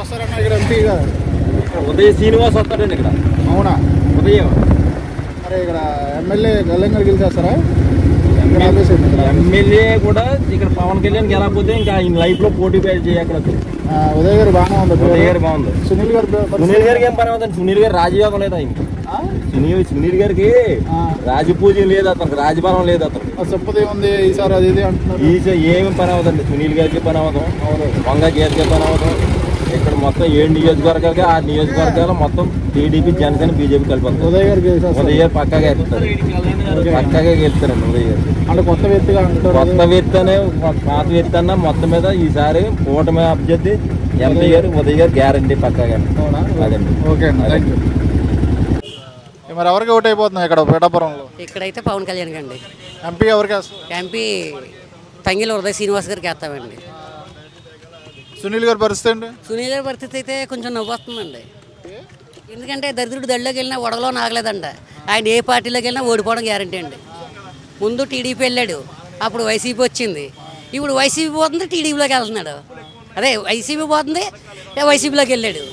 వస్తారన్న ఇక్కడ ఎంపీగా? ఉదయ్ శ్రీనివాస్ వస్తాడండి ఇక్కడ. అవునా? ఉదయం. మరి ఇక్కడ ఎమ్మెల్యే గల్లంగా గెలిచేస్తారా? ఎమ్మెల్యే కూడా ఇక్కడ పవన్ కళ్యాణ్ గెలకపోతే ఇంకా ఆయన లైఫ్ లో పోటీ చేయకూడదు. ఉదయ్ గారు బాగానే ఉంది. ఉదయ్ గారు బాగుంది. సునీల్ గారికి ఏం పని అవుతుంది? సునీల్ గారు రాజయోగం లేదు ఆయనకి. సునీల్ గారికి రాజపూజ్యం లేదు, అతనికి రాజభవనం లేదు. అతనికి సింపతి ఉంది ఈసారి అది ఇది అంటున్నారు. ఏమి పని అవుతుంది? సునీల్ గారికి పని అవుతాం, వంగ గీతకి పని అవుతాం. ఇక్కడ మొత్తం 7 నియోజకవర్గాలుగా 6 నియోజకవర్గాలు మొత్తం టీడీపీ, జనసేన, బీజేపీ కలిపి ఉదయ్ గారు పక్కాగా గెలుస్తారు. పక్కాగా గెలుస్తారండి ఉదయ్ గారు. అంటే కొత్త వ్యక్తిగా అంటారు. కొత్త వ్యక్తి అనే పాత వ్యక్తి అన్న మొత్తం మీద ఈసారి కూటమి అభ్యర్థి ఎంపీ గారు ఉదయ్ గారు గ్యారంటీ పక్కాగా. అదండి. ఓకే అండి, థ్యాంక్ యూ. మరి ఎవరికి ఓటు అయిపోతున్నాయి ఇక్కడ పిఠాపురంలో? ఇక్కడైతే పవన్ కళ్యాణ్ అండి. ఎంపీ ఎవరికి? ఎంపీ తంగిల ఉదయ్ శ్రీనివాస్ గారికి వేస్తామండి. సునీల్ గారి పరిస్థితి అండి? సునీల్ గారి పరిస్థితి అయితే కొంచెం నవ్వు వస్తుందండి. ఎందుకంటే దరిద్రుడు దళ్ళలోకి వెళ్ళినా ఒడగలో నాగలేదంట. ఆయన ఏ పార్టీలోకి వెళ్ళినా ఓడిపోవడం గ్యారంటీ అండి. ముందు టీడీపీ వెళ్ళాడు, అప్పుడు వైసీపీ వచ్చింది. ఇప్పుడు వైసీపీ పోతుంది, టీడీపీలోకి వెళ్తున్నాడు. అదే వైసీపీ పోతుంది, వైసీపీలోకి వెళ్ళాడు.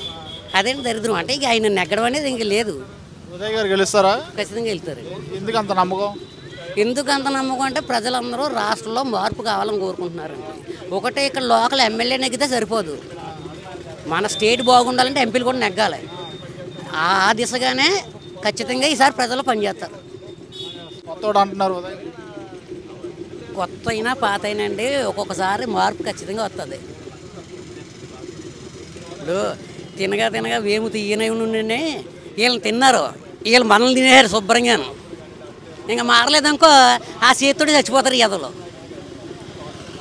అదేంటి దరిద్రం అంటే ఇక ఆయన నెగ్గడం అనేది ఇంక లేదు. ఉదయ్ గారు గెలుస్తారా? ఖచ్చితంగా వెళ్తారు. ఎందుకు అంత నమ్మకం? ఎందుకు అంత నమ్మకం అంటే ప్రజలందరూ రాష్ట్రంలో మార్పు కావాలని కోరుకుంటున్నారండి. ఒకటే ఇక్కడ లోకల్ ఎమ్మెల్యే నెగ్గితే సరిపోదు, మన స్టేట్ బాగుండాలంటే ఎంపీలు కూడా నెగ్గాలి. ఆ దిశగానే ఖచ్చితంగా ఈసారి ప్రజలు పనిచేస్తారు. కొత్త అయినా పాత అయినా అండి ఒక్కొక్కసారి మార్పు ఖచ్చితంగా వస్తుంది. ఇప్పుడు తినగా వేము తీయనవి నుండి వీళ్ళని తిన్నారు, వీళ్ళు మనల్ని తినేసారు శుభ్రంగా. ఇంకా మారలేదనుకో ఆ చేతుడు చచ్చిపోతారు ఎదలో.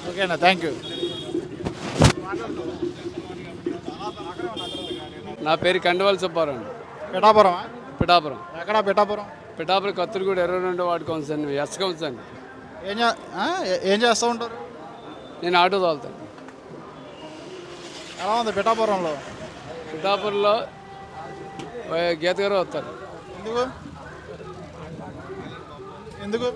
ఓకేనా, థ్యాంక్ యూ. నా పేరు కండవాల్ సుబ్బారావు. పిఠాపురం? పిఠాపురం. ఎక్కడ పిఠాపురం? పిఠాపురం కత్తిరిగూడ 22 వార్డు కౌన్సిల్ అండి, ఎస్ కౌన్సిల్ అండి. ఏం చేస్తూ ఉంటారు? నేను ఆటో తోలుతాను. ఎలా ఉంది పిఠాపురంలో? పిఠాపురంలో గీత గారు వస్తారు. ఎందుకు?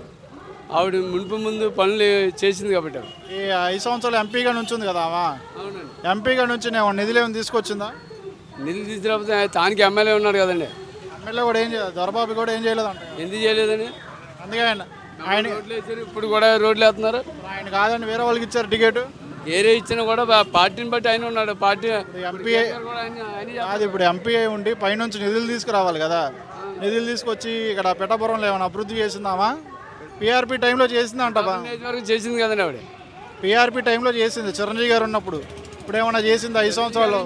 ఆవిడ ముందు పనులు చేసింది కాబట్టి. ఈ 5 సంవత్సరాలు ఎంపీగా నుంచి ఉంది కదా ఆమె. అవునండి. ఎంపీగా నుంచి నిధులు ఏమైనా తీసుకొచ్చిందా? నిధులు తీసుకురాకపోతే తానికి ఎమ్మెల్యే ఉన్నాడు కదండి. ఎమ్మెల్యే కూడా ఏం చేయలేదు, దొరబాబు కూడా ఏం చేయలేదంట. ఎందుకు చేయలేదని? అందుకే ఆయన రోడ్లు వేసారు, ఇప్పుడు కూడా రోడ్లు వేస్తున్నారు. ఆయన కాదండి, వేరే వాళ్ళకి ఇచ్చారు టికెట్. ఏరే ఇచ్చినా కూడా పార్టీని బట్టి ఆయన ఉన్నాడు. పార్టీ ఎంపీ అది ఇప్పుడు ఎంపీ ఉండి పైనుంచి నిధులు తీసుకురావాలి కదా. నిధులు తీసుకొచ్చి ఇక్కడ పిఠాపురంలో ఏమైనా అభివృద్ధి చేసిందామా? పీఆర్పీ టైంలో చేసింది అంట. చేసింది కదండి ఆవిడ. పీఆర్పీ టైంలో చేసింది చిరంజీవి గారు ఉన్నప్పుడు. ఇప్పుడు ఏమైనా చేసింది 5 సంవత్సరాలు?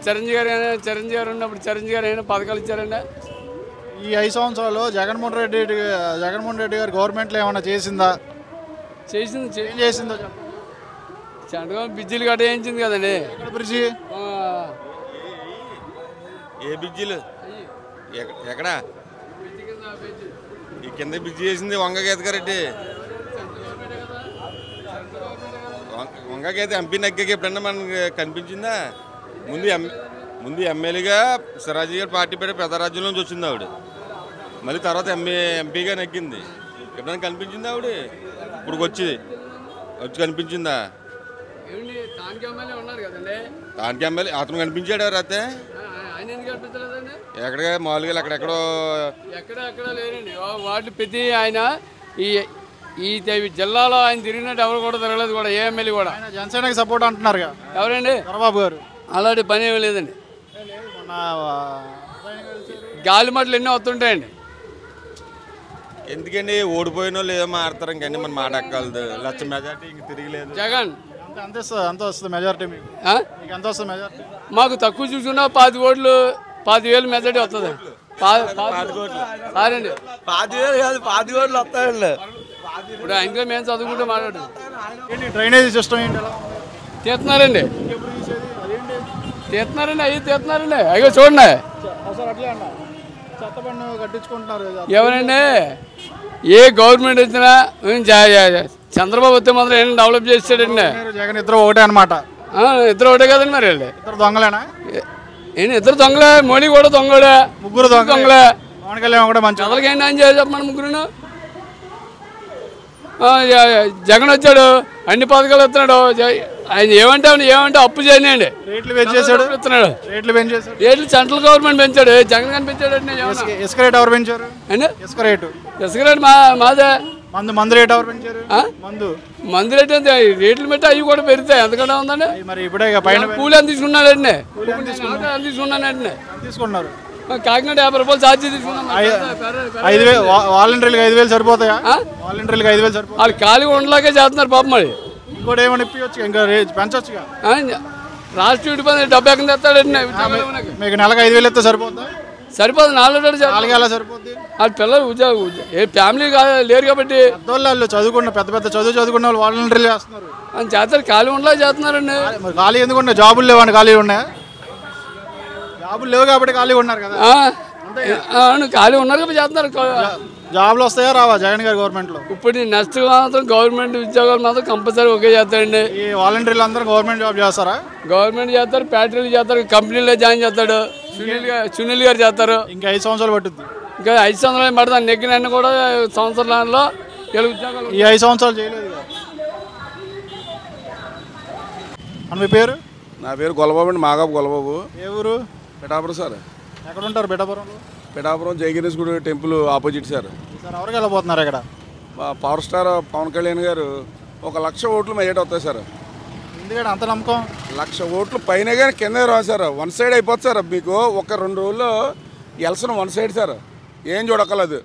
చిరంజీవి గారు ఉన్నప్పుడు చిరంజీవి గారు అయినా పథకాలు ఇచ్చారండి. ఈ 5 సంవత్సరాలు జగన్మోహన్ రెడ్డి గారు గవర్నమెంట్లో ఏమైనా చేసిందా? చేసింది. ఏం చేసిందో చంద్రబాబు బ్రిడ్జిలు గట్ట వేయించింది కదండి. బ్రిడ్జి ఏ బ్రిడ్జిలు? ఎక్కడ? ఈ కింద బ్రిడ్జి చేసింది వంగ గీత గారెడ్డి. వంగ గీత ఎంపీ నగ్గకి ఎప్పుడన్నా మనకు కనిపించిందా? ముందు ఎమ్మెల్యేగా సిరాజీ గారి పార్టీ పేరు పెద్దరాజ్యం నుంచి వచ్చింది ఆవిడ. మళ్ళీ తర్వాత ఎంపీగా నగ్గింది. ఎప్పుడైనా కనిపించింది ఆవిడ? ఇప్పుడు వచ్చి కనిపించిందా? దానికి ఎమ్మెల్యే అతను కనిపించాడు ఎవరు అయితే? ఎక్కడ మామూలుగా ఎక్కడెక్కడో ఎక్కడ లేరండి వాటి ప్రతి ఆయన ఈ జిల్లాలో ఆయన తిరిగినట్టు ఎవరు కూడా తిరగలేదు కూడా. ఏ ఎమ్మెల్యే కూడా జనసేనకి సపోర్ట్ అంటున్నారు. ఎవరండి? చంద్రబాబు గారు. అలాంటి పని ఏమీ లేదండి. గాలి మాటలు ఎన్నో వస్తుంటాయండి. ఎందుకండి ఓడిపోయినో లేదో మాడతారు. ఇంకండి మన మాట ఎక్కలదు. లక్ష మెజార్టీ ఇంక తిరిగిలేదు. జగన్ ఎంత వస్తుంది మెజార్టీ? మీకు ఎంత వస్తుంది మెజార్టీ? మాకు తక్కువ చూసుకున్నా 10 ఓట్లు 10,000 మెజార్టీ వస్తుంది. 10 ఓట్లు వస్తాయండి. ఇప్పుడు ఇంకా మేము చదువుకుంటూ మాట్లాడు. డ్రైనేజీ సిస్టమ్ ఏంటి? తీస్తున్నారండి. అవి తీస్తున్నారండి. అయ్యో చూడండి. ఎవరండి ఏ గవర్నమెంట్ వచ్చినా చంద్రబాబు వస్తే మాత్రం ఏం డెవలప్ చేస్తాడండి. జగన్ ఇద్దరు ఒకటే అనమాట. ఇద్దరు ఒకటే కదండి. మరి ఇద్దరు దొంగలేనా? ఇద్దరు దొంగలే. మోడీ కూడా దొంగలే. ముగ్గురు దొంగలే. పవన్ కళ్యాణ్ కూడా మంచి చదలకి ఏంటి అని చేయాలి చెప్పండి. ముగ్గురు జగన్ వచ్చాడు, అన్ని పథకాలు ఇస్తున్నాడు. ఆయన ఏమంటే అప్పు చేయనండి, రేట్లు పెంచేశాడు, ఇస్తున్నాడు. రేట్లు సెంట్రల్ గవర్నమెంట్ పెంచాడు, జగన్ గారిని పెంచాడు. ఇసుక రేట్ ఎవరు పెంచారు? ఇసుక రేటు మాదే. మందు రేట్ ఎవరు పెంచారు? మందు రేట్ అంతే, రేట్లు పెట్టి అవి కూడా పెరుగుతాయి. ఎందుకంటే ఉందండి మరి ఇప్పుడే పైన కూలి ఎంత తీసుకున్నాడండి, తీసుకున్నానండి తీసుకున్నారు. కాకినాడ 50 రూపాయలు ఛార్జీ తీసుకున్నాం. 5,000 వాలంటీర్లకు 5,000 సరిపోతాయా? వాలంటీర్లకు 5,000 సరిపోతాయి. వాళ్ళు ఖాళీ ఉండలాగే చేస్తున్నారు పాపం. మరి ఇంకోటి ఏమైనా ఇప్పించవచ్చు, ఇంకా పెంచొచ్చుగా. రాష్ట్ర విడిపోయింది, డబ్బు ఎక్కడ తెస్తాడండి. మీకు నెలకు 5,000 ఇస్తే సరిపోతుందా? సరిపోదు. 4 ఎలా సరిపోద్ది? వాళ్ళ పిల్లలు ఏ ఫ్యామిలీ లేరు కాబట్టి పెద్దవాళ్ళు పెద్ద చదువుకున్న వాళ్ళు వాలంటీర్లు చేస్తున్నారు. చేస్తారు, ఖాళీ ఉండలా చేస్తున్నారండి. మరి ఖాళీ ఎందుకు ఉన్నాయి? జాబులు లేవండి, ఖాళీ ఉన్నాయా? జాబులు లేవు కాబట్టి ఖాళీ ఉన్నారు కదా. ఖాళీ ఉన్నారు కాబట్టి చేస్తున్నారు. జాబులు వస్తాయా రావా జగన్ గారి గవర్నమెంట్లో? ఇప్పుడు నెక్స్ట్ మాత్రం గవర్నమెంట్ ఉద్యోగాలు మాత్రం కంపల్సరీ ఒకే చేస్తారండి. ఈ వాలంటీర్లు అందరూ గవర్నమెంట్ జాబ్ చేస్తారా? గవర్నమెంట్ చేస్తారు, ఫ్యాక్టరీలు చేస్తారు, కంపెనీలో జాయిన్ చేస్తాడు. సునీల్ గారు చేస్తారు. ఇంకా 5 సంవత్సరాలు పట్టుద్ది. ఇంకా 5 సంవత్సరాలు పడుతుంది. నెగ్గిన కూడా సంవత్సరాలలో 7 ఉద్యోగాలు. ఈ 5 సంవత్సరాలు చేయలేదు. మీ పేరు? నా పేరు గొల్లబాబు అండి, మాగాపు గొల్లబాబు. ఏ ఊరు? పిఠాపురం సార్. ఎక్కడ ఉంటారు పిఠాపురంలో? పిఠాపురం జయగిరీష్ గుడి టెంపుల్ ఆపోజిట్ సార్. సార్ ఎవరికి వెళ్ళబోతున్నారు ఇక్కడ? పవర్ స్టార్ పవన్ కళ్యాణ్ గారు 1,00,000 ఓట్లు మెజార్టీ వస్తాయి సార్. ఎందుకంటే అంత నమ్మకం? 1,00,000 ఓట్లు పైన కానీ కింద రావు సార్. వన్ సైడ్ అయిపోతుంది సార్. మీకు ఒక 2 రోజుల్లో ఎలక్షన్ వన్ సైడ్ సార్, ఏం చూడక్కర్లేదు.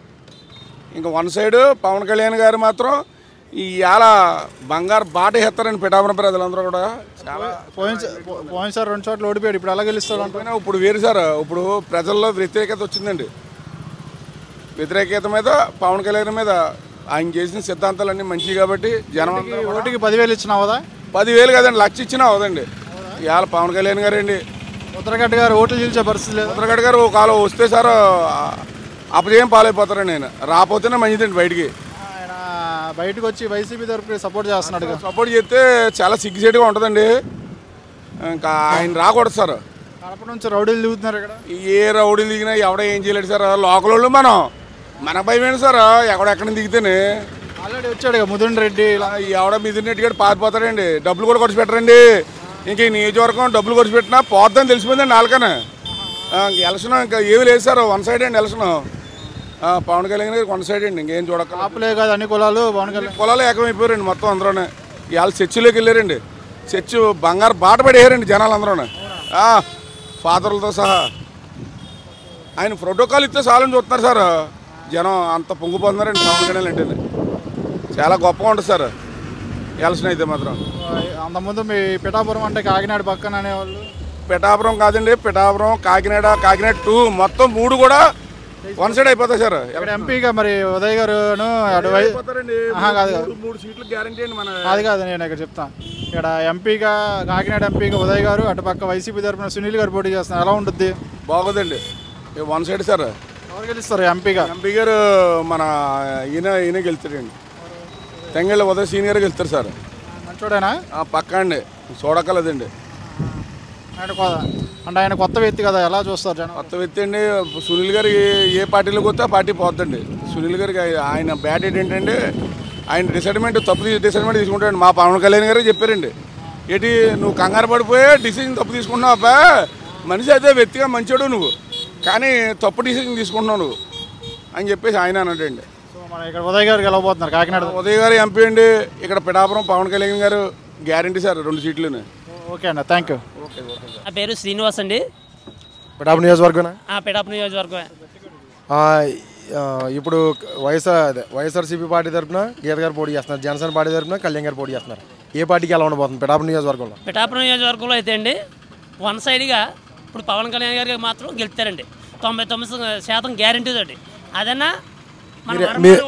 ఇంకా వన్ సైడ్ పవన్ కళ్యాణ్ గారు మాత్రం ఇవాళ బంగారు బాట ఎత్తారండి పిఠాపురం ప్రజలందరూ కూడా. చాలా పోయినసారి 2 చోట్ల ఓడిపోయాడు, ఇప్పుడు ఎలా గెలుస్తారు అనుకున్నా. ఇప్పుడు వేరు సార్, ఇప్పుడు ప్రజల్లో వ్యతిరేకత వచ్చిందండి. వ్యతిరేకత మీద పవన్ కళ్యాణ్ మీద ఆయన చేసిన సిద్ధాంతాలన్నీ మంచివి కాబట్టి జనం ఓటుకి 10,000 ఇచ్చినా అవదా? 10,000 కదండి, 1,00,000 ఇచ్చినా అవదండి. ఇవాళ పవన్ కళ్యాణ్ గారు అండి, ముద్రగడ్డ గారు ఓట్లు చీల్చే పరిస్థితి లేదు. ముద్రగడ్డ గారు ఒక కాలం వస్తే సార్ అపజయం పాలైపోతారండి. ఆయన రాకపోతేనే మంచిదండి. ఆయన బయటకు వచ్చి వైసీపీ తరఫున సపోర్ట్ చేస్తున్నాడు. సపోర్ట్ చేస్తే చాలా సిగ్గుసేటుగా ఉంటుందండి. ఇంకా ఆయన రాకూడదు సార్. కడప నుంచి రౌడీలు దిగుతున్నారు ఇక్కడ. ఏ రౌడీలు దిగినా ఎవడ ఏం చేయలేడు సార్. లోకల్ వాళ్ళు మన భయం ఏంటి సార్, ఎక్కడెక్కడ దిగితేనే. ఆల్రెడీ వచ్చాడు ముదిన్ రెడ్డి, ఎవడ మిదిన్ రెడ్డి గారు పారిపోతాడండి. డబ్బులు కూడా ఖర్చు పెట్టరండి. ఇంక ఈ నియోజకవర్గం డబ్బులు ఖర్చు పెట్టినా పోద్దని తెలిసిపోయిందండి నాలుకనే. ఎలక్షన్ ఇంకా ఏమి లేదు సార్, వన్ సైడ్ అండి ఎలక్షన్. పవన్ కళ్యాణ్ గారు వన్ సైడ్ అండి, ఇంకేం చూడక. ఆపలే కాదు అన్ని కులాలు, పవన్ కళ్యాణ్ కులాలు ఏకమైపోయారండి మొత్తం అందరూనే. ఇవాళ చర్చిలోకి వెళ్ళారండి. చర్చి బంగారు బాట పడేయారండి జనాలు అందరూ, ఫాదర్లతో సహా. ఆయన ప్రోటోకాల్ ఇస్తే చాలని చూస్తున్నారు సార్ జనం. అంత పొంగిపోతున్నారండి పవన్ కళ్యాణ్ అంటే. చాలా గొప్పగా ఉంటుంది సార్ ఎలక్షన్ అయితే మాత్రం. అంతకుముందు మీ పిఠాపురం అంటే కాకినాడ పక్కన అనేవాళ్ళు. పిఠాపురం కాదండి, పిఠాపురం, కాకినాడ, కాకినాడ 2 మొత్తం 3 కూడా వన్ సైడ్ అయిపోతాయి సార్. ఇక్కడ ఎంపీగా మరి ఉదయ్ గారు కాదు 3 సీట్లు గ్యారంటీ అండి. అది కాదు, నేను ఇక్కడ చెప్తాను. ఇక్కడ ఎంపీగా కాకినాడ ఎంపీగా ఉదయ్ గారు, అటుపక్క వైసీపీ తరఫున సునీల్ గారు పోటీ చేస్తున్నారు. ఎలా ఉంటుంది? బాగుందండి, వన్ సైడ్ సార్. ఎవరు గెలుస్తారు ఎంపీగా? ఎంపీ గారు మన ఈయన గెలుస్తాడండి, తెంగళ్ళ ఉదయ్ సీనియర్ గెలుస్తారు సార్. మంచోడేనా? పక్కా అండి, చూడక్కర్లేదండి. అంటే ఆయన కొత్త వ్యక్తి కదా, ఎలా చూస్తారు జనం? కొత్త వ్యక్తి అండి. సునీల్ గారు ఏ పార్టీలోకి వస్తే ఆ పార్టీ పోద్దండి. సునీల్ గారికి ఆయన బ్యాట్ ఏంటంటే ఆయన తప్పు డిసైడ్మెంట్ తీసుకుంటాడండి. మా పవన్ కళ్యాణ్ గారు చెప్పారండి, ఏంటి నువ్వు కంగారు పడిపోయే డిసిజన్ తప్పు తీసుకుంటున్నావు అబ్బా, మనిషి అయితే వ్యక్తిగా మంచోడు నువ్వు, కానీ తప్పు డిసిజన్ తీసుకుంటున్నావు నువ్వు అని చెప్పేసి ఆయన అన్నాడండి. సో మన ఇక్కడ ఉదయ్ గారు గెలవబోతున్నారు కాకినాడ. ఉదయ్ గారు ఎంపీ అండి. ఇక్కడ పిఠాపురం పవన్ కళ్యాణ్ గారు గ్యారంటీ సార్ 2 సీట్లునే. ఓకే అన్న, థ్యాంక్ యూ. నా పేరు శ్రీనివాస్ అండి. పిఠాపురం నియోజకవర్గం. పిఠాపురం నియోజకవర్గం. ఇప్పుడు వైఎస్ఆర్సీపీ పార్టీ తరఫున గీత గారు పోటీ చేస్తున్నారు, జనసేన పార్టీ తరఫున కళ్యాణ్ గారు పోటీ చేస్తున్నారు. ఏ పార్టీకి ఎలా ఉండబోతుంది పిఠాపురం నియోజకవర్గంలో? పిఠాపురం నియోజకవర్గంలో అయితే అండి వన్ సైడ్గా ఇప్పుడు పవన్ కళ్యాణ్ గారికి మాత్రం గెలుస్తారండి. 99% గ్యారంటీ తోటి. అదన్నా మన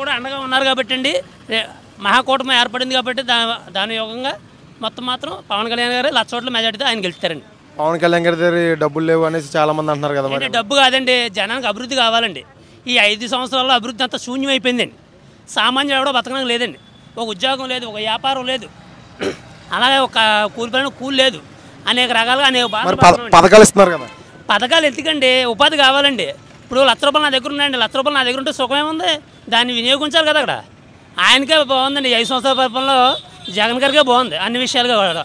కూడా అండగా ఉన్నారు కాబట్టి అండి, మహాకూటమి ఏర్పడింది కాబట్టి దాని యోగంగా మొత్తం మాత్రం పవన్ కళ్యాణ్ గారు 1,00,000 ఓట్ల మెజార్టీతో ఆయన గెలుస్తారండి. పవన్ కళ్యాణ్ గారి దగ్గర డబ్బులు లేవు అనేసి చాలా మంది అంటున్నారు కదా. అంటే డబ్బు కాదండి, జనానికి అభివృద్ధి కావాలండి. ఈ 5 సంవత్సరాల్లో అభివృద్ధి అంతా శూన్యం అయిపోయిందండి. సామాన్యుడు ఎవడో బతకడం లేదండి. ఒక ఉద్యోగం లేదు, ఒక వ్యాపారం లేదు, అలాగే ఒక కూలి లేదు. అనేక రకాలుగా అనేక పథకాలు ఇస్తున్నారు కదా. పథకాలు ఎందుకండి, ఉపాధి కావాలండి. ఇప్పుడు 1,00,000 రూపాయలు నా దగ్గర ఉన్నాయండి. 1,00,000 రూపాయలు నా దగ్గర ఉంటే సుఖమేముంది, దాన్ని వినియోగించాలి కదా. అక్కడ ఆయనకే బాగుందండి 5 సంవత్సరాల పరిపాలనలో జగన్ గారికే బాగుంది అన్ని విషయాలుగా కూడా.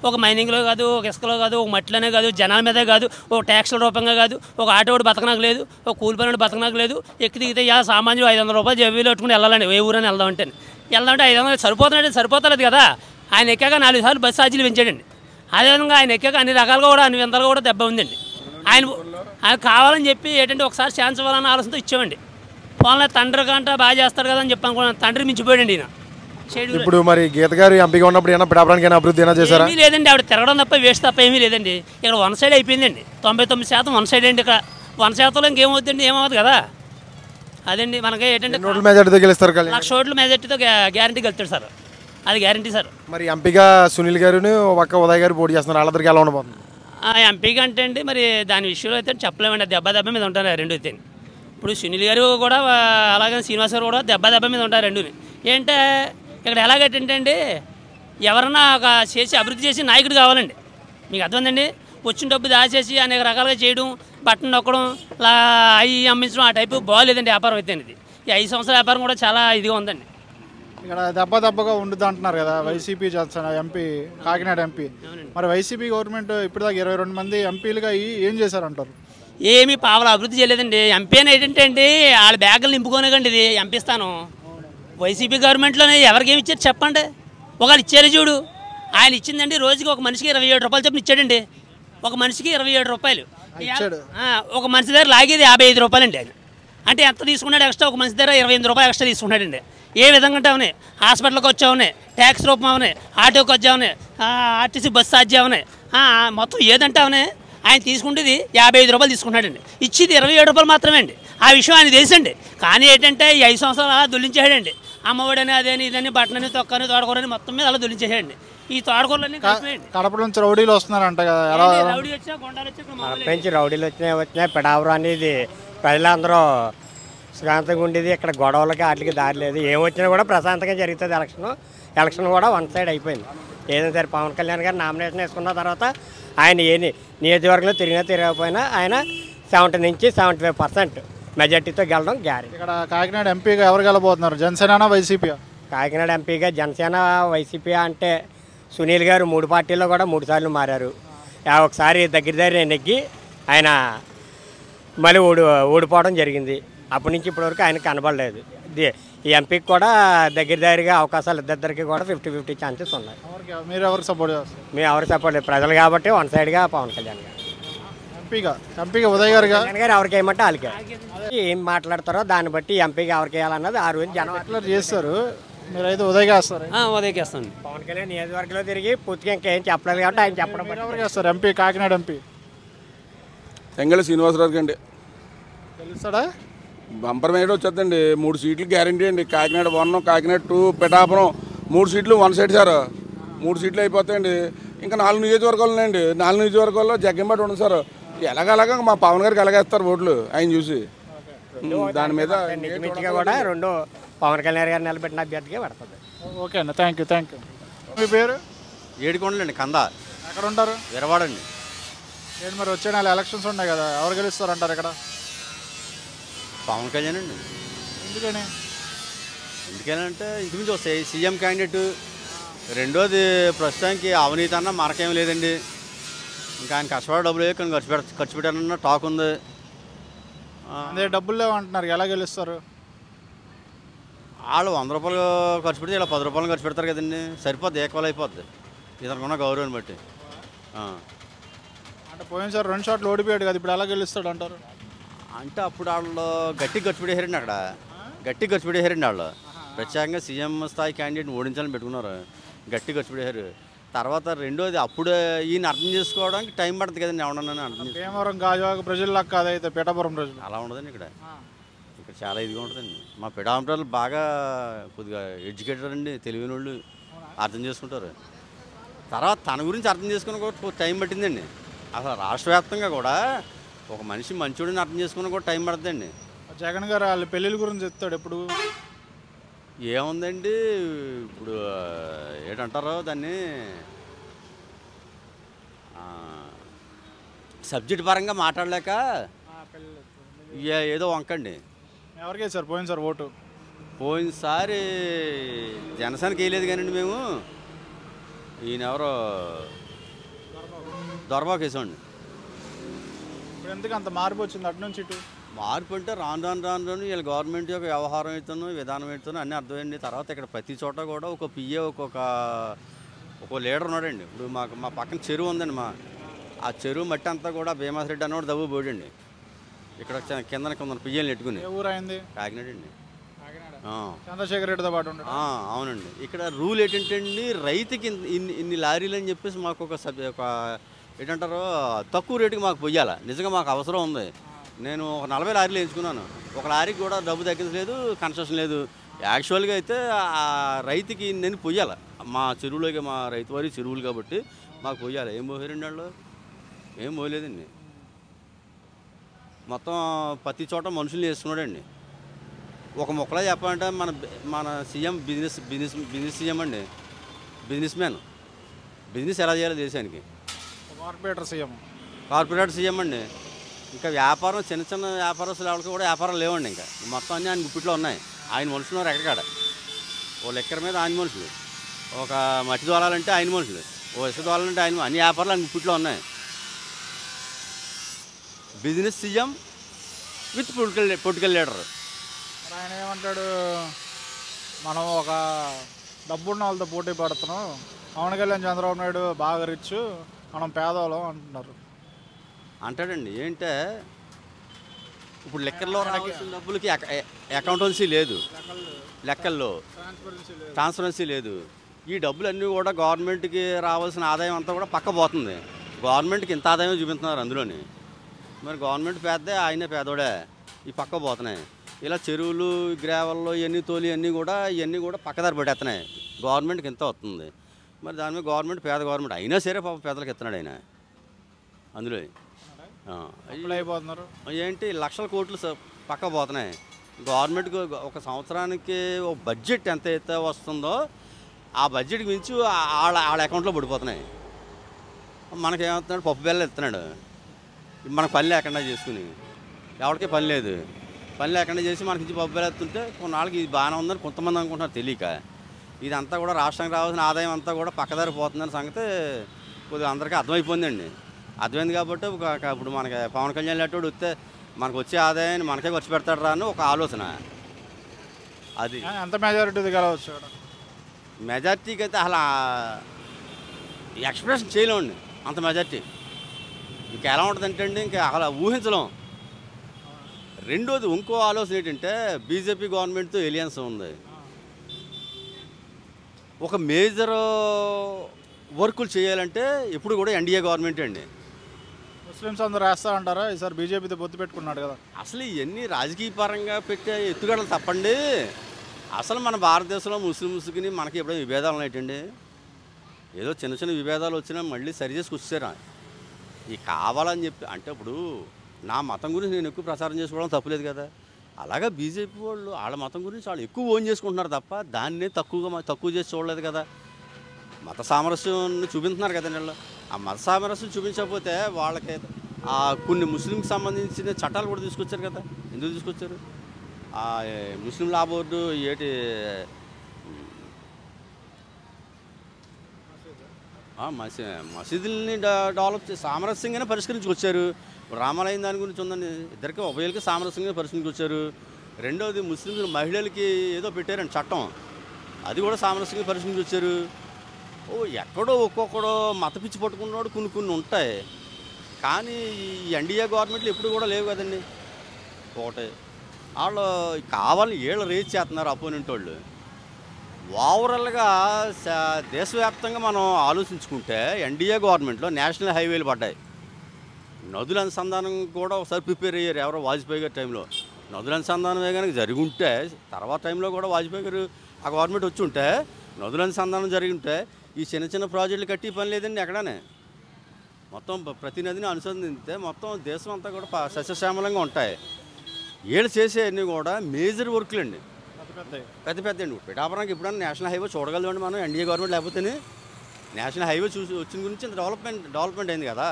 ఒక మైనింగ్లో కాదు, ఒక ఇసుకలో కాదు, ఒక మట్టిలోనే కాదు, జనాల మీదే కాదు, ఒక ట్యాక్స్ల రూపంగా కాదు, ఒక ఆటోడు బతకనాకు లేదు, ఒక కూలి పని బతకనాకు లేదు. ఎక్కి దిగితే సామాన్యులు 500 రూపాయలు జేబీలో పెట్టుకుని వెళ్ళాలండి. ఏ ఊరని వెళ్దామంటే 500 సరిపోతున్నాడు, సరిపోతలేదు కదా. ఆయన ఎక్కాక 4 సార్లు బస్సు ఛార్జీలు పెంచాడండి. అదేవిధంగా ఆయన ఎక్కాక అన్ని రకాలుగా కూడా అన్ని వింతలుగా కూడా దెబ్బ ఉందండి. ఆయన కావాలని చెప్పి ఏంటంటే ఒకసారి ఛాన్స్ ఇవ్వాలన్న ఆలోచనతో ఇచ్చామండి. పోన్లే తండ్రి కంట బాగా చేస్తాడు కదా అని చెప్పి అనుకున్నాను. తండ్రి మించిపోయాడండి ఈయన. ఇప్పుడు మరి గీత గారు ఎంపీగా ఉన్నప్పుడు ఏమైనా పిఠాపురానికి ఏమైనా అభివృద్ధి ఏమైనా చేశారా? ఏమీ లేదండి. ఆవిడ తిరగడం తప్ప వేస్ట్ తప్ప ఏమీ లేదండి. ఇక్కడ 1 సైడ్ అయిపోయిందండి. 99% 1 సైడ్ అండి. ఇక్కడ 1% ఇంకేమవుతుందండి, ఏమవుతుంది కదా. అదండి మనకి ఏంటంటే మెజార్టీతో గెలుస్తారు, 1,00,000 ఓట్ల మెజార్టీతో గ్యారంటీ గెలుస్తాడు సార్. అది గ్యారంటీ సార్. మరి ఎంపీగా సునీల్ గారిని పక్క ఉదయ్ గారు పోటీ చేస్తున్నారు. వాళ్ళిద్దరికి ఎలా ఉండబోతుంది? ఎంపీగా అంటే అండి మరి దాని విషయంలో అయితే చెప్పలేమండి. దెబ్బ మీద ఉంటారు రెండు అయితే. ఇప్పుడు సునీల్ గారు కూడా అలాగే శ్రీనివాస్ గారు కూడా దెబ్బ మీద ఉంటారు రెండుని. ఏంటంటే ఇక్కడ ఎలాగంటే అండి, ఎవరన్నా ఒక చేసి అభివృద్ధి చేసి నాయకుడు కావాలండి. మీకు అర్థమైందండి. వచ్చిన డబ్బు దాచేసి అనేక రకాలుగా చేయడం, బట్టన్ నొక్కడం, ఇలా అవి అమ్మించడం, ఆ టైపు బాగోలేదండి వ్యాపారం అయితే. ఇది ఈ 5 సంవత్సరాల వ్యాపారం కూడా చాలా ఇదిగా ఉందండి. ఇక్కడ దెబ్బగా ఉండదు అంటున్నారు కదా వైసీపీ ఎంపీ, కాకినాడ ఎంపీ. మరి వైసీపీ గవర్నమెంట్ ఇప్పటిదాకా 22 మంది ఎంపీలుగా ఏం చేశారంటారు? ఏమీ పావల అభివృద్ధి చేయలేదండి. ఎంపీ అని ఏంటంటే అండి వాళ్ళ బ్యాగులు నింపుకోనికండి ఇది ఎంపీ స్థానం. వైసీపీ గవర్నమెంట్లోనే ఎవరికి ఏమి ఇచ్చారు చెప్పండి. ఒకళ్ళు ఇచ్చారు చూడు. ఆయన ఇచ్చిందండి రోజుకి ఒక మనిషికి 27 రూపాయలు చెప్పిన ఇచ్చాడండి. ఒక మనిషికి 27 రూపాయలు. ఒక మనిషి దగ్గర లాగేది 55 రూపాయలండి ఆయన. అంటే ఎంత తీసుకున్నాడు ఎక్స్ట్రా? ఒక మనిషి దగ్గర 28 రూపాయలు ఎక్స్ట్రా తీసుకున్నాడండి. ఏ విధంగా అంటే అవునాయి, హాస్పిటల్కి వచ్చావున్నాయి, ట్యాక్స్ రూపం అవునాయి, ఆటోకి వచ్చావున్నాయి, ఆర్టీసీ బస్సు ఛార్జీ అవునాయి, మొత్తం ఏదంటే అవునాయి. ఆయన తీసుకుంటేది 55 రూపాయలు తీసుకున్నాడండి. ఇచ్చేది 27 రూపాయలు మాత్రమే అండి. ఆ విషయం ఆయన తెలుసండి. కానీ ఏంటంటే ఈ 5 సంవత్సరాలు అలా దొల్లించేసాడండి. అమ్మఒడని అదేని ఇదని బట్టనని తొక్కని తోడకూరని మొత్తం మీద అలా దొల్లించేసాడండి. ఈ తోడకూరలన్నీ కలిసిపోయండి. కడప నుంచి రౌడీలు వస్తున్నారంట కదా, రౌడీ వచ్చా గొండాలు వచ్చి రౌడీలు వచ్చినాయి. పిఠాపురం అనేది ప్రజలందరూ శాంతంగా ఉండేది. ఇక్కడ గొడవలకి వాటికి దారి లేదు. ఏమొచ్చినా కూడా ప్రశాంతంగా జరుగుతుంది. ఎలక్షన్ కూడా 1 సైడ్ అయిపోయింది. ఏదైనా సరే పవన్ కళ్యాణ్ గారు నామినేషన్ వేసుకున్న తర్వాత ఆయన నియోజకవర్గంలో తిరగకపోయినా ఆయన 70 నుంచి 75% మెజార్టీతో గెలడం గ్యారెంటీ. ఇక్కడ కాకినాడ ఎంపీగా ఎవరు గెలబోతున్నారు, జనసేన వైసీపీ? కాకినాడ ఎంపీగా జనసేన వైసీపీ అంటే సునీల్ గారు 3 పార్టీల్లో కూడా 3 సార్లు మారారు. ఒకసారి దగ్గర నెగ్గి ఆయన మళ్ళీ ఓడిపోవడం జరిగింది. అప్పటి నుంచి ఇప్పటివరకు ఆయన కనబడలేదు. ఈ ఎంపీకి కూడా దగ్గరగా అవకాశాలు ఇద్దరికి కూడా 50-50 ఛాన్సెస్ ఉన్నాయి. మీరు ఎవరికి సపోర్ట్ చేస్తారు? మేము ఎవరికి సపోర్ట్ లేదు. ప్రజలు కాబట్టి 1 సైడ్గా పవన్ కళ్యాణ్ గారు. ఎంపీగా ఉదయ్ గారు ఎవరికి వేయమంటే వాళ్ళకి ఏం మాట్లాడతారో దాన్ని బట్టి ఎంపీగా ఎవరికి వేయాలన్నది ఆ రోజు జనం అట్లా చేస్తారు. మీరైతే ఉదయ్గా వేస్తారు? ఉదయ్కి వేస్తాను. పవన్ కళ్యాణ్ నియోజకవర్గంలో తిరిగి పూర్తిగా ఇంకేం చెప్పలేదు కాబట్టి ఆయన చెప్పడం. ఎవరికి వేస్తారు ఎంపీ, కాకినాడ ఎంపీ? తెంగళ శ్రీనివాసరావుకి అండి. తెలుస్తాడా? బంపర్ మేడ వచ్చేద్దండి. 3 సీట్లు గ్యారంటీ అండి. కాకినాడ 1, కాకినాడ 2, పిఠాపురం 3 సీట్లు 1 సైడ్ సార్. 3 సీట్లు అయిపోతాయండి. ఇంకా 4 నియోజకవర్గాలు ఉన్నాయండి. 4 నియోజకవర్గాల్లో జగ్గంబాటు ఉండదు సార్. ఎలాగలాగా మా పవన్ గారికి ఎలాగేస్తారు ఓట్లు ఆయన చూసి. దాని మీద కూడా 2 పవన్ కళ్యాణ్ గారు నిలబెట్టిన అభ్యర్థిగా పడుతుంది. ఓకే అండి, థ్యాంక్ యూ. మీ పేరు? ఏడుకొండలండి. కంద. ఎక్కడ ఉంటారు? విరవాడండి. ఏంటి మరి వచ్చే నెల ఎలక్షన్స్ ఉన్నాయి కదా, ఎవరు గెలుస్తారు అంటారు ఇక్కడ? పవన్ కళ్యాణ్ అండి. ఎందుకని? ఎందుకనంటే ఇంచుమించు వస్తాయి. CM candidate. రెండోది ప్రస్తుతానికి అవినీతి అన్న మనకేం లేదండి. ఇంకా ఆయన కష్టపడే డబ్బులు కానీ ఖర్చు పెట్టానన్న టాక్ ఉంది. అదే డబ్బులు లేవు అంటున్నారు, ఎలా గెలుస్తారు? వాళ్ళు 100 రూపాయలు ఖర్చు పెడితే ఇలా 10 రూపాయలు ఖర్చు పెడతారు కదండి. సరిపోద్ది, ఈక్వల్ అయిపోద్ది ఇతనుకున్న గౌరవాన్ని బట్టి. అంటే పోయినసారి 2 షాట్లు ఓడిపోయాడు కదా, ఇప్పుడు ఎలా గెలుస్తాడు అంటారు? అంటే అప్పుడు వాళ్ళు గట్టిగా ఖర్చు పెట్టేసారండి. అక్కడ గట్టిగా ఖర్చు పెట్టేసారండి. వాళ్ళు ప్రత్యేకంగా సీఎం స్థాయి క్యాండిడేట్ని ఓడించాలని పెట్టుకున్నారు. గట్టిగా ఖర్చు పెట్టారు. తర్వాత రెండోది అప్పుడు ఈయన అర్థం చేసుకోవడానికి టైం పడుతుంది కదండి. ఎవడన్నా అర్థం భీమవరం గాజువాక ప్రజల్లాగా కాదైతే పిఠాపురం ప్రజలు అలా ఉండదండి. ఇక్కడ చాలా ఇదిగా ఉంటుందండి. మా పిఠాపురం ప్రజలు బాగా కొద్దిగా ఎడ్యుకేటెడ్ అండి, తెలివైన వాళ్ళు, అర్థం చేసుకుంటారు. తర్వాత తన గురించి అర్థం చేసుకుని కూడా టైం పట్టిందండి. అసలు రాష్ట్ర వ్యాప్తంగా కూడా ఒక మనిషి మంచోడిని అర్థం చేసుకుని కూడా టైం పడుతుందండి. జగన్ గారు వాళ్ళ పెళ్ళిళ్ళ గురించి చెప్తాడు ఎప్పుడు. ఏముందండి ఇప్పుడు ఏంటంటారో దాన్ని, సబ్జెక్ట్ పరంగా మాట్లాడలేక ఏదో వంకండి. ఎవరికే సార్ పోయింది సార్ ఓటు? పోయినసారి జనసేనకి వేయలేదు కానండి మేము, ఈయన ఎవరో దొరబాకు వేసామండి. ఇప్పుడు ఎందుకు అంత మార్పు వచ్చింది అటు నుంచి ఇటు? మార్పు అంటే రాను వీళ్ళ గవర్నమెంట్ యొక్క వ్యవహారం అవుతాను, విధానం అవుతాను అన్నీ అర్థమైంది. తర్వాత ఇక్కడ ప్రతి చోట కూడా ఒక పిఏ ఒక లీడర్ ఉన్నాడండి. ఇప్పుడు మా పక్కన చెరువు ఉందండి, ఆ చెరువు మట్టి అంతా కూడా భీమాసరెడ్డి అన్నవాడు దవ్వు పోడండి. ఇక్కడ కింద పియ్యలు నెట్టుకుని. ఊరైంది కాకినాడ అండి. చంద్రశేఖర్ రెడ్డితో పాటు. అవునండి. ఇక్కడ రూల్ ఏంటంటే అండి, రైతుకి ఇన్ని లారీలు అని చెప్పేసి మాకు ఒక ఏంటంటారు తక్కువ రేటుకి మాకు పొయ్యాలి. నిజంగా మాకు అవసరం ఉంది. నేను ఒక 40 లారీలు ఎంచుకున్నాను. ఒక లారీకి కూడా డబ్బు తగ్గించలేదు, కన్స్ట్రక్షన్ లేదు. యాక్చువల్గా అయితే ఆ రైతుకి నేను పొయ్యాలి. మా చెరువులోకి, మా రైతు వారి చెరువులు కాబట్టి మాకు పొయ్యాలి. ఏం పోయారండి వాళ్ళు? ఏం పోయలేదండి. మొత్తం ప్రతి చోట మనుషులు వేసుకున్నాడండి. ఒక మొక్కలా చెప్పాలంటే మన సీఎం బిజినెస్ సీఎం అండి, బిజినెస్ మ్యాన్. బిజినెస్ ఎలా చేయాలి దేశానికి? కార్పొరేటర్ సీఎం అండి. ఇంకా వ్యాపారం చిన్న వ్యాపారస్తులు ఎవరికి కూడా వ్యాపారం లేవండి. ఇంకా మొత్తం అన్నీ ఆయన గుప్పిట్లో ఉన్నాయి. ఆయన మనుషులు ఉన్నారు ఎక్కడికాడ. ఓ లెక్కర మీద ఆయన మనుషులు, ఒక మట్టి దోలాలంటే ఆయన మనుషులు, ఓ ఇసుక దోలాలంటే ఆయన, అన్ని వ్యాపారాలు ఆయన గుప్పిట్లో ఉన్నాయి. Business CM with political leader. ఆయన ఏమంటాడు, మనం ఒక డబ్బున్న వాళ్ళతో పోటీ పడుతున్నాం, పవన్ కళ్యాణ్ చంద్రబాబు నాయుడు బాగా రిచ్, మనం పేదవాళ్ళం అంటున్నారు. అంటాడండి. ఏంటంటే ఇప్పుడు లెక్కల్లో రావాల్సిన డబ్బులకి అకౌంటెన్సీ లేదు, లెక్కల్లో ట్రాన్స్పరెన్సీ లేదు. ఈ డబ్బులన్నీ కూడా గవర్నమెంట్కి రావాల్సిన ఆదాయం అంతా కూడా పక్క పోతుంది. గవర్నమెంట్కి ఇంత ఆదాయం చూపిస్తున్నారు అందులోని. మరి గవర్నమెంట్ పేదే, ఆయనే పేదోడే. ఈ పక్క పోతున్నాయి. ఇలా చెరువులు, గ్రావెల్లో ఇవన్నీ ఇవన్నీ కూడా పక్కదారి పెట్టేస్తున్నాయి. గవర్నమెంట్కి ఇంత వస్తుంది. మరి దాని మీద గవర్నమెంట్ పేద గవర్నమెంట్ అయినా సరే పాప పేదలకు ఇస్తున్నాడు ఆయన. అందులో అయిపోతున్నారు ఏంటి లక్షల కోట్లు పక్క పోతున్నాయి. గవర్నమెంట్కి ఒక సంవత్సరానికి ఒక బడ్జెట్ ఎంత అయితే వస్తుందో ఆ బడ్జెట్కి మించి వాళ్ళ అకౌంట్లో పడిపోతున్నాయి. మనకేమవుతున్నాడు, పప్పు బెల్లం ఇస్తున్నాడు. మనకు పని లేకుండా చేసుకుని, ఎవరికి పని లేదు, పని లేకుండా చేసి మనకి ఇచ్చి పప్పు బెల్లం ఎత్తుంటే కొన్నాళ్ళకి ఇది బాగానే ఉందని కొంతమంది అనుకుంటున్నారు తెలియక. ఇదంతా కూడా రాష్ట్రానికి రావాల్సిన ఆదాయం అంతా కూడా పక్కదారి పోతుందని సంగతి కొద్దిగా అందరికీ అర్థమైపోయిందండి. అర్థమైంది కాబట్టి ఇప్పుడు మనకి పవన్ కళ్యాణ్ లాంటి వస్తే మనకు వచ్చే ఆదాయాన్ని మనకే ఖర్చు పెడతాడు రా అని ఒక ఆలోచన. అది ఎంత మెజారిటీ కావచ్చు? మెజార్టీకి అయితే అసలు ఎక్స్ప్రెషన్ చేయలేమండి అంత మెజార్టీ. ఇంకా ఎలా ఉంటుందంటే అండి, ఇంకా అలా ఊహించలేం. రెండోది ఇంకో ఆలోచన ఏంటంటే, బీజేపీ గవర్నమెంట్తో ఎలియన్స్ ఉంది. ఒక మేజర్ వర్కులు చేయాలంటే ఇప్పుడు కూడా ఎన్డీఏ గవర్నమెంట్ అండి. ముస్లిమ్స్ అందరూ వేస్తా అంటారా? ఈసారి బీజేపీతో పొత్తు పెట్టుకున్నాడు కదా. అసలు ఇవన్నీ రాజకీయ పరంగా పెట్టే ఎత్తుగడలు తప్పండి. అసలు మన భారతదేశంలో ముస్లిమ్స్కి మనకి ఎప్పుడో విభేదాలు ఉన్నాయండి. ఏదో చిన్న విభేదాలు వచ్చినా మళ్ళీ సరి చేసి వచ్చారా. ఈ కావాలని చెప్పి అంటే ఇప్పుడు నా మతం గురించి నేను ఎక్కువ ప్రచారం చేసుకోవడం తప్పులేదు కదా. అలాగా బీజేపీ వాళ్ళు వాళ్ళ మతం గురించి వాళ్ళు ఎక్కువ ఓన్ చేసుకుంటున్నారు తప్ప దాన్నే తక్కువ చేసి చూడలేదు కదా. మత సామరస్యాన్ని చూపించుతున్నారు కదండి వాళ్ళు. ఆ మత సామరస్యం చూపించకపోతే వాళ్ళకి కొన్ని ముస్లింకి సంబంధించిన చట్టాలు కూడా తీసుకొచ్చారు కదా. ఎందుకు తీసుకొచ్చారు? ముస్లిం లా బోర్డు ఏటి మసీదుల్ని డెవలప్ చేసి సామరస్యంగానే పరిష్కరించుకొచ్చారు. రామాలయం దాని గురించి ఉందండి, ఇద్దరికి ఉభయలకి సామరస్యంగా పరిష్కరించుకొచ్చారు. రెండవది ముస్లింలు మహిళలకి ఏదో పెట్టారండి చట్టం, అది కూడా సామరస్యంగా పరిష్కరించుకొచ్చారు. ఎక్కడో ఒక్కొక్కడో మత పిచ్చి పట్టుకున్నాడు కొన్ని ఉంటాయి. కానీ ఈ ఎన్డీఏ గవర్నమెంట్లు ఎప్పుడు కూడా లేవు కదండి. ఒకటే వాళ్ళు కావాలని ఏళ్ళు రేజ్ చేస్తున్నారు అపోనెంట్ వాళ్ళు. ఓవరాల్గా దేశవ్యాప్తంగా మనం ఆలోచించుకుంటే ఎన్డీఏ గవర్నమెంట్లో నేషనల్ హైవేలు పడ్డాయి. నదుల అనుసంధానం కూడా ఒకసారి ప్రిపేర్ అయ్యారు ఎవరో వాజ్పేయి గారి టైంలో. నదుల అనుసంధానమే కనుక జరిగి ఉంటే, తర్వాత టైంలో కూడా వాజ్పేయి గారు ఆ గవర్నమెంట్ వచ్చి ఉంటే, నదుల అనుసంధానం జరిగి ఉంటే ఈ చిన్న ప్రాజెక్టులు కట్టి పని లేదండి ఎక్కడనే. మొత్తం ప్రతి నదిని అనుసంధిస్తే మొత్తం దేశం అంతా కూడా సస్యశ్యామలంగా ఉంటాయి. వీళ్ళు చేసేవన్నీ కూడా మేజర్ వర్క్లు అండి, పెద్ద అండి. పిఠాపురానికి ఎప్పుడన్నా నేషనల్ హైవే చూడగలమండి మనం ఎన్డీఏ గవర్నమెంట్ లేకపోతేనే. నేషనల్ హైవే చూసి వచ్చిన గురించి డెవలప్మెంట్ అయింది కదా.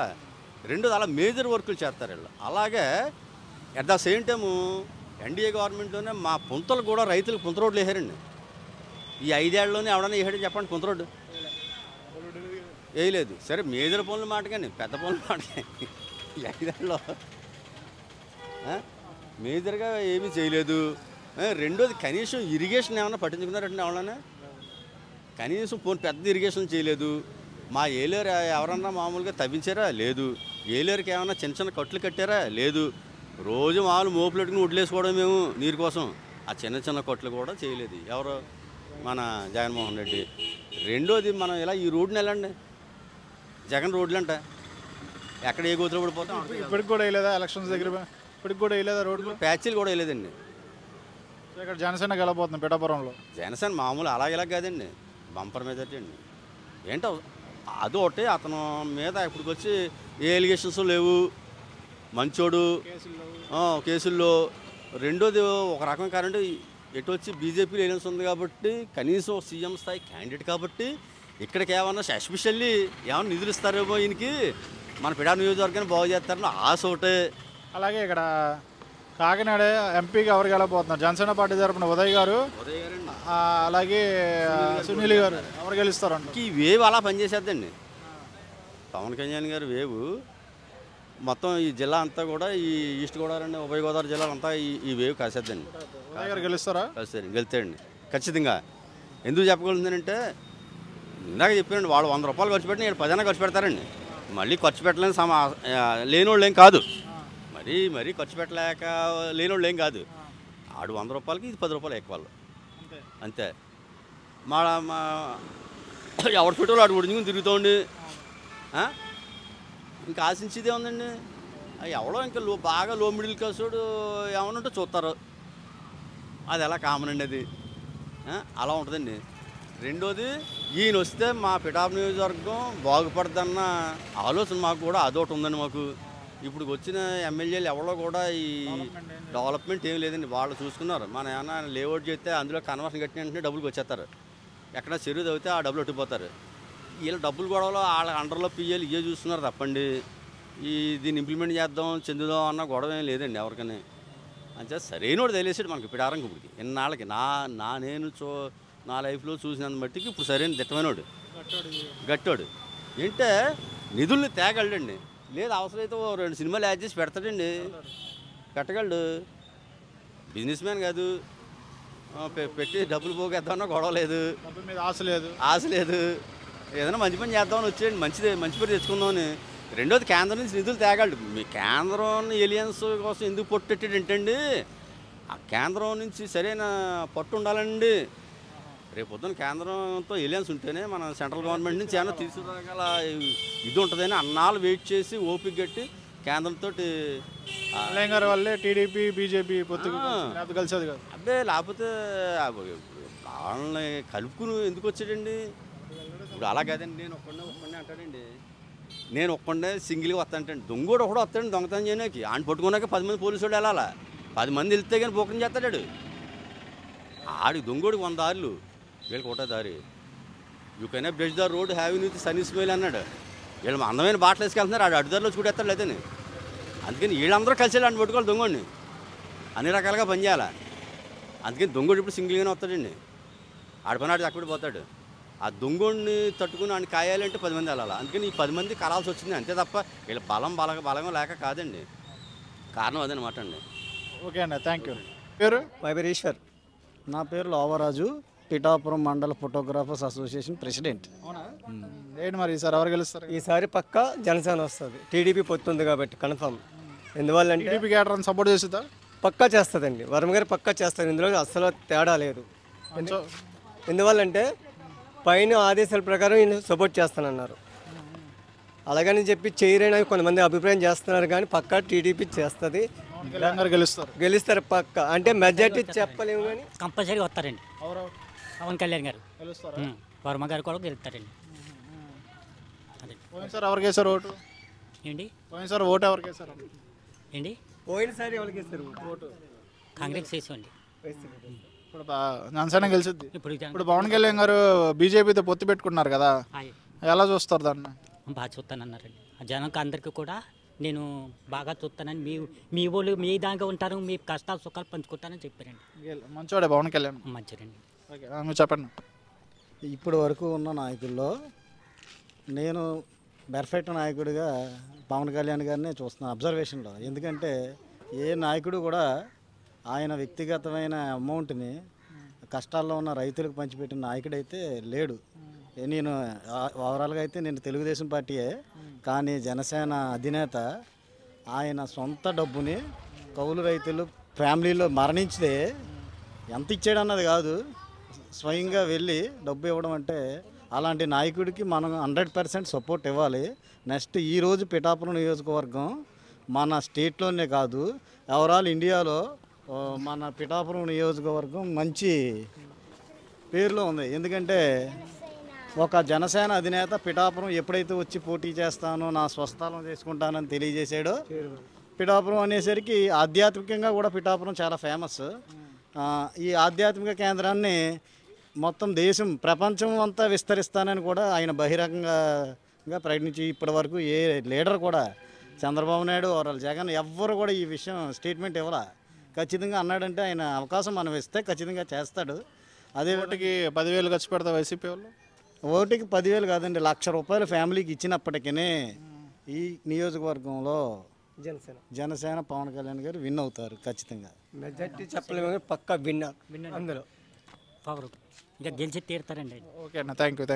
రెండోది అలా మేజర్ వర్కులు చేస్తారు వీళ్ళు. అలాగే at the same time NDA గవర్నమెంట్లోనే మా పుంతలు కూడా రైతులకు పుంత రోడ్లు వేసారండి. ఈ 5 ఏళ్లలోనే ఎవడన్నా వేసాడని చెప్పండి పుంత రోడ్డు? వేయలేదు. సరే మేజర్ పనుల మాట కానీ పెద్ద పనుల మాట కానీ ఈ 5 ఏళ్ళలో మేజర్గా ఏమీ చేయలేదు. రెండోది కనీసం ఇరిగేషన్ ఏమన్నా పట్టించుకున్నారంటే ఎవరన్నా? కనీసం పెద్ద ఇరిగేషన్ చేయలేదు. మా ఏలేరు ఎవరన్నా మామూలుగా తవ్వించారా? లేదు. ఏలేరుకి ఏమన్నా చిన్న చిన్న కట్లు కట్టారా? లేదు. రోజు మామూలు మోపులు పెట్టుకుని వడ్లేసుకోవడం మేము నీరు కోసం. ఆ చిన్న చిన్న కట్లు కూడా చేయలేదు ఎవరు? మన జగన్మోహన్ రెడ్డి. రెండోది మనం ఇలా ఈ రోడ్డుని వెళ్ళండి, జగన్ రోడ్లు అంట ఎక్కడ ఏ గోతులు పడిపోతాం. ఇప్పటికి కూడా వేయలేదా? ఎలక్షన్స్ దగ్గర ఇప్పటికి కూడా వేయలేదా రోడ్లు? ప్యాచీలు కూడా వేయలేదండి. ఇక్కడ జనసేన గెలబోతుంది పిఠాపురంలో. జనసేన మామూలు ఇలా కాదండి, బంపర్ మెజారిటీ అండి. ఏంటో అదొకటి అతను మీద ఇప్పటికి వచ్చి ఏ ఎలిగేషన్స్ లేవు, మంచోడు, కేసుల్లో. రెండోది ఒక రకం కారణం ఎటు వచ్చి బీజేపీలో ఎలియన్స్ ఉంది కాబట్టి కనీసం సీఎం స్థాయి క్యాండిడేట్ కాబట్టి ఇక్కడికి ఏమన్నా ఎస్పెషల్లీ ఏమన్నా నిధులు ఇస్తారేమో ఈయనకి, మన పిఠాపురం నియోజకవర్గాన్ని బాగు చేస్తారని ఆశ ఒకటే. అలాగే ఇక్కడ కాకినాడ ఎంపీగా ఎవరు గెలబోతున్నారు? జనసేన పార్టీ తరపున ఉదయ్ గారు, అలాగే సునీల్ గారు ఎవరు గెలుస్తారండి? ఈ వేవ్ అలా పనిచేసేద్దండి. పవన్ కళ్యాణ్ గారు వేవ్ మొత్తం ఈ జిల్లా అంతా కూడా ఈ ఈస్ట్ గోదావరి అండి, ఉభయ గోదావరి జిల్లాలు అంతా ఈ వేవ్ కాసేద్దండి. ఉదయ్ గారు గెలుస్తారా? కలిసేయండి, గెలుతాయండి ఖచ్చితంగా. ఎందుకు చెప్పగలుగుతుందంటే ఇందాక చెప్పానండి, వాళ్ళు 100 రూపాయలు ఖర్చు పెట్టిన 10 ఖర్చు పెడతారండి. మళ్ళీ ఖర్చు పెట్టలేని లేనోళ్ళు ఏం కాదు, మరీ ఖర్చు పెట్టలేక లేనోళ్ళు ఏం కాదు. ఆడు 100 రూపాయలకి ఇది 10 రూపాయలు ఎక్కువ అంతే. మా ఎవరి ఫోటోలు ఆడు ఉడిഞ്ഞుకుని తిరుగుతోండి. ఇంకా ఆశించేదే ఉందండి. ఎవడో ఇంకా బాగా లో మిడిల్ క్లాస్ వాడు ఏమన్నా చూస్తారు, అది ఎలా కామన్ అండి, అది అలా ఉంటుందండి. రెండోది ఈయన వస్తే మా పిఠాపురం నియోజకవర్గం బాగుపడుతుందన్న ఆలోచన మాకు కూడా అదొకటి ఉందండి. మాకు ఇప్పుడు వచ్చిన ఎమ్మెల్యేలు ఎవరో కూడా ఈ డెవలప్మెంట్ ఏం లేదండి. వాళ్ళు చూసుకున్నారు, మన ఏమన్నా లేఅవుట్ చేస్తే అందులో కన్వర్షన్ కట్టిన వెంటనే డబ్బులకు వచ్చేస్తారు. ఎక్కడ చెరువు తవ్వితే ఆ డబ్బులు ఒట్టిపోతారు. వీళ్ళ డబ్బులు గొడవలో వాళ్ళ అండర్లో పియ్యాలి ఇవే చూస్తున్నారు తప్పండి. దీన్ని ఇంప్లిమెంట్ చేద్దాం చెందుదాం అన్న గొడవ ఏం లేదండి ఎవరికని. అంతే సరైనోడు తెలిసాడు మనకి పిఠాపురంకి ఇప్పటికి ఎన్నాళ్ళకి నా లైఫ్లో చూసినంత మట్టికి ఇప్పుడు సరైన దిట్టమైనోడు, గట్టోడు. ఏంటే నిధుల్ని తేగలడండి. లేదు అవసరమైతే 2 సినిమాలు యాడ్ చేసి పెడతాడండి, పెట్టగలడు. బిజినెస్ మ్యాన్ కాదు, పెట్టి డబ్బులు పోగేద్దామన్నా గొడవ లేదు, ఆశ లేదు. ఏదైనా మంచి పని చేద్దామని వచ్చేయండి, మంచి పేరు తెచ్చుకుందామని. రెండోది కేంద్రం నుంచి నిధులు తేగలడు. మీ కేంద్రం ఎలియన్స్ కోసం ఎందుకు పొట్టెట్టాడు ఏంటండి? ఆ కేంద్రం నుంచి సరైన పట్టు ఉండాలండి. రేపు పొద్దున్న కేంద్రంతో ఎలియన్స్ ఉంటేనే మన సెంట్రల్ గవర్నమెంట్ నుంచి ఏమైనా తీసుకురాగల ఇది ఉంటుందని అన్నాళ్ళు వెయిట్ చేసి ఓపిక గట్టి కేంద్రంతో గారి వల్లే టీడీపీ బీజేపీ కలిసేది కాదు. అబ్బే లేకపోతే వాళ్ళని కలుపుకుని ఎందుకు వచ్చాడండి? ఇప్పుడు అలా కాదండి, నేను ఒక్కడే అంటాడండి. నేను ఒక్కడే సింగిల్గా వస్తానంటండి. దొంగోడు ఒకడు వస్తాడండి దొంగతనం చేయడానికి. ఆయన పట్టుకున్నాక 10 మంది పోలీసు వాళ్ళు వెళ్ళాలా? 10 మంది వెళ్తే కానీ బుకింగ్ చేస్తాడు. ఆడి దొంగోడికి 100 దారులు, వీళ్ళకి ఒకటో దారి. You can bridge the road having with Sunny smile అన్నాడు. వీళ్ళు అందమైన బాటలు వేసుకెళ్తున్నారు, ఆడు అడ్డుదారిలో చూడేస్తాడు లేదని. అందుకని వీళ్ళందరూ కలిసి వెళ్ళి పట్టుకోవాలి దొంగోడిని, అన్ని రకాలుగా పనిచేయాలి. అందుకని దొంగోడు ఇప్పుడు సింగిల్గానే వస్తాడండి. ఆడి పని ఆడి అక్కడ పోతాడు. ఆ దొంగోడిని తట్టుకుని ఆయన కాయాలంటే 10 మంది వెళ్ళాలి. అందుకని ఈ 10 మంది కరాల్సి వచ్చింది అంతే తప్ప వీళ్ళ బలంగా లేక కాదండి. కారణం అదనమాట అండి. ఓకే అన్న, థ్యాంక్ యూ. పేరు? మై పేరు ఈశ్వర్. నా పేరు లోవరాజు, పిఠాపురం మండల ఫోటోగ్రాఫర్స్ అసోసియేషన్ ప్రెసిడెంట్. ఏంటి మరి ఈసారి ఎవరు గెలుస్తారు? ఈసారి పక్కా జనసేన వస్తుంది. టీడీపీ పొత్తుంది కాబట్టి కన్ఫర్మ్. ఎందువల్లంటే టీడీపీ క్యాడర్ని సపోర్ట్ చేస్తుందా? పక్కా చేస్తుందండి. వర్మ గారు పక్కా చేస్తారు, ఇందులో అస్సలు తేడా లేదు. ఎందువల్లంటే పైన ఆదేశాల ప్రకారం ఈయన సపోర్ట్ చేస్తానన్నారు. అలాగని చెప్పి చేయరని కొంతమంది అభిప్రాయం చేస్తున్నారు, కానీ పక్కా టీడీపీ చేస్తుంది, గెలుస్తారు పక్కా. అంటే మెజార్టీ చెప్పలేము కానీ కంపల్సరీ వస్తారండి. పవన్ కళ్యాణ్ గారు, వర్మ గారు కూడా గెలుస్తారండి. పోయినసారి ఎవరికి వేశారు ఓటు? ఏంటి పోయినసారి ఓటు ఎవరికి వేశారు? ఏంటి పోయినసారి ఎవరికి వేస్తారు ఓటు? కాంగ్రెస్ వేసుకోండి. ఇప్పుడు జనసేన గెలిచింది. ఇప్పుడు పవన్ కళ్యాణ్ గారు బీజేపీతో పొత్తు పెట్టుకున్నారు కదా, ఎలా చూస్తారు దాన్ని? బాగా చూస్తానన్నారండి. జనం అందరికీ కూడా నేను బాగా చూస్తానని మీ వాళ్ళు మీ దాకా ఉంటారు, మీ కష్టాలు సుఖాలు పంచుకుంటానని చెప్పారండి. మంచోడే పవన్ కళ్యాణ్. మంచిదండి. ఓకే, నువ్వు చెప్పండి. ఇప్పటి వరకు ఉన్న నాయకుల్లో నేను పర్ఫెక్ట్ నాయకుడిగా పవన్ కళ్యాణ్ గారినే చూస్తున్నాను అబ్జర్వేషన్లో. ఎందుకంటే ఏ నాయకుడు కూడా ఆయన వ్యక్తిగతమైన అమౌంట్ని కష్టాల్లో ఉన్న రైతులకు పంచిపెట్టిన నాయకుడైతే లేడు. నేను ఓవరాల్గా అయితే నేను తెలుగుదేశం పార్టీయే, కానీ జనసేన అధినేత ఆయన సొంత డబ్బుని కౌలు రైతులు ఫ్యామిలీలో మరణించితే ఎంత ఇచ్చాడన్నది కాదు, స్వయంగా వెళ్ళి డబ్బు ఇవ్వడం అంటే అలాంటి నాయకుడికి మనం 100% సపోర్ట్ ఇవ్వాలి. నెక్స్ట్ ఈరోజు పిఠాపురం నియోజకవర్గం మన స్టేట్లోనే కాదు ఓవరాల్ ఇండియాలో మన పిఠాపురం నియోజకవర్గం మంచి పేరులో ఉంది. ఎందుకంటే ఒక జనసేన అధినేత పిఠాపురం ఎప్పుడైతే వచ్చి పోటీ చేస్తానో నా స్వస్థలం చేసుకుంటానని తెలియజేశాడో, పిఠాపురం అనేసరికి ఆధ్యాత్మికంగా కూడా పిఠాపురం చాలా ఫేమస్. ఈ ఆధ్యాత్మిక కేంద్రాన్ని మొత్తం దేశం ప్రపంచం అంతా విస్తరిస్తానని కూడా ఆయన బహిరంగంగా ప్రకటించి ఇప్పటి వరకు ఏ లీడర్ కూడా చంద్రబాబు నాయుడు ఓవరాల్ జగన్ ఎవ్వరు కూడా ఈ విషయం స్టేట్మెంట్ ఇవ్వాల. ఖచ్చితంగా అన్నాడంటే ఆయన అవకాశం మనం ఇస్తే ఖచ్చితంగా చేస్తాడు. అదే ఓటుకి 10,000 ఖర్చు పెడతా వైసీపీ వాళ్ళు. ఓటుకి 10,000 కాదండి, ₹1,00,000 ఫ్యామిలీకి ఇచ్చినప్పటికీ ఈ నియోజకవర్గంలో జనసేన పవన్ కళ్యాణ్ గారు విన్ అవుతారు ఖచ్చితంగా. మెజార్టీ చెప్పలేము, పక్కా విన్నర్ అందులో ఇంకా గెలిచి తీరుతారండి. ఓకే అన్న, థ్యాంక్ యూ.